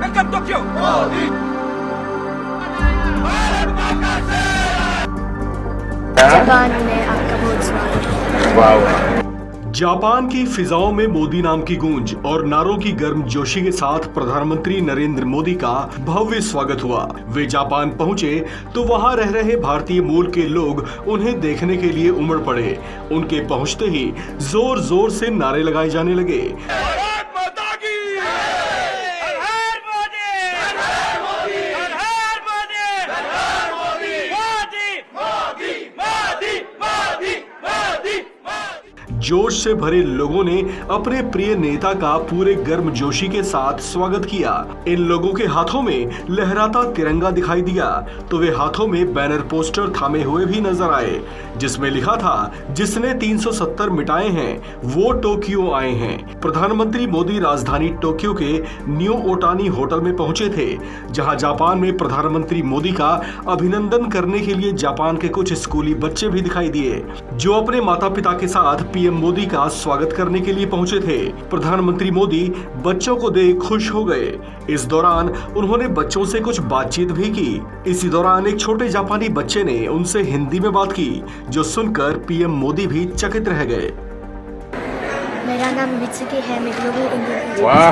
Welcome Tokyo. Japan में आपका बहुत स्वागत है। वाह। जापान की फिजाओं में मोदी नाम की गूंज और नारों की गर्म जोशी के साथ प्रधानमंत्री नरेंद्र मोदी का भव्य स्वागत हुआ। वे जापान पहुंचे तो वहां रह रहे भारतीय मूल के लोग उन्हें देखने के लिए उमड़ पड़े। उनके पहुंचते ही जोर जोर से नारे लगाए जाने लगे। जोश से भरे लोगों ने अपने प्रिय नेता का पूरे गर्मजोशी के साथ स्वागत किया। इन लोगों के हाथों में लहराता तिरंगा दिखाई दिया तो वे हाथों में बैनर पोस्टर थामे हुए भी नजर आए, जिसमें लिखा था, जिसने 370 मिटाए हैं वो टोक्यो आए हैं। प्रधानमंत्री मोदी राजधानी टोक्यो के न्यू ओटानी होटल में पहुंचे थे, जहां जापान में प्रधानमंत्री मोदी का अभिनंदन करने के लिए जापान के कुछ स्कूली बच्चे भी दिखाई दिए, जो अपने माता पिता के साथ पीएम मोदी का स्वागत करने के लिए पहुंचे थे। प्रधानमंत्री मोदी बच्चों को देख खुश हो गए। इस दौरान उन्होंने बच्चों से कुछ बातचीत भी की। इसी दौरान एक छोटे जापानी बच्चे ने उनसे हिंदी में बात की, जो सुनकर पीएम मोदी भी चकित रह गए। मेरा नाम मित्सुकी है, मैं ग्लोबल इंडियन वाह।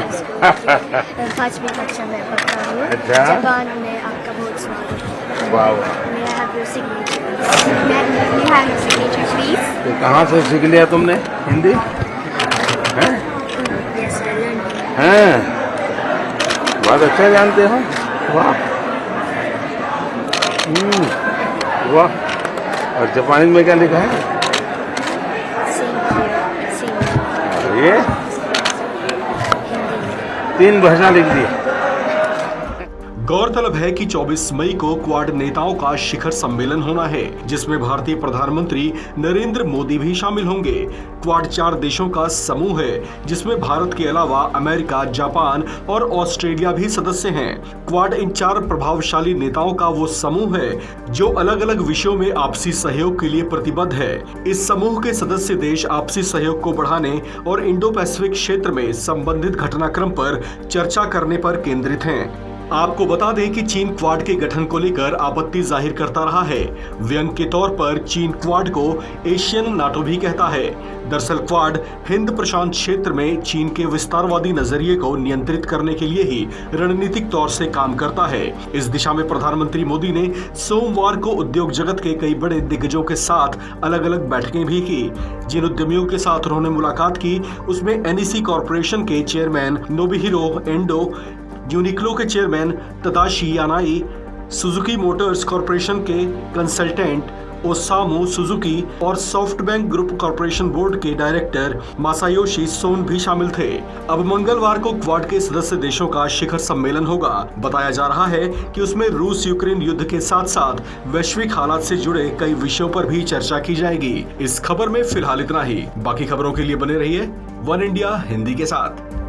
पांचवी कक्षा में पढ़ता हूँ। अच्छा। जापान में आपका बहुत स्वागत है। वाह। May I have your signature, please? May I have your signature, please? तो कहाँ से सीख लिया तुमने हिंदी? हैं? Yes, I learned. हैं? बहुत अच्छा जानते हो। वाह। वाह। और जापानी में क्या लिखा है? ये 3 भाषा लिख दी। गौरतलब है कि 24 मई को क्वाड नेताओं का शिखर सम्मेलन होना है, जिसमें भारतीय प्रधानमंत्री नरेंद्र मोदी भी शामिल होंगे। क्वाड 4 देशों का समूह है, जिसमें भारत के अलावा अमेरिका, जापान और ऑस्ट्रेलिया भी सदस्य हैं। क्वाड इन 4 प्रभावशाली नेताओं का वो समूह है जो अलग अलग विषयों में आपसी सहयोग के लिए प्रतिबद्ध है। इस समूह के सदस्य देश आपसी सहयोग को बढ़ाने और इंडो पैसिफिक क्षेत्र में संबंधित घटनाक्रम पर चर्चा करने पर केंद्रित हैं। आपको बता दें कि चीन क्वाड के गठन को लेकर आपत्ति जाहिर करता रहा है। व्यंग के तौर पर चीन क्वाड को एशियन नाटो भी कहता है। दरअसल क्वाड हिंद प्रशांत क्षेत्र में चीन के विस्तारवादी नजरिए को नियंत्रित करने के लिए ही रणनीतिक तौर से काम करता है। इस दिशा में प्रधानमंत्री मोदी ने सोमवार को उद्योग जगत के कई बड़े दिग्गजों के साथ अलग अलग बैठकें भी की। जिन उद्यमियों के साथ उन्होंने मुलाकात की, उसमें एनईसी कॉरपोरेशन के चेयरमैन नोबुहिरो एंडो, यूनिक्लो के चेयरमैन तदाशी यानाई, सुजुकी मोटर्स कॉरपोरेशन के कंसल्टेंट ओसामू सुजुकी और सॉफ्टबैंक ग्रुप कॉरपोरेशन बोर्ड के डायरेक्टर मासायोशी सोन भी शामिल थे। अब मंगलवार को क्वाड के सदस्य देशों का शिखर सम्मेलन होगा। बताया जा रहा है कि उसमें रूस यूक्रेन युद्ध के साथ साथ वैश्विक हालात से जुड़े कई विषयों पर भी चर्चा की जाएगी। इस खबर में फिलहाल इतना ही। बाकी खबरों के लिए बने रहिए वन इंडिया हिंदी के साथ।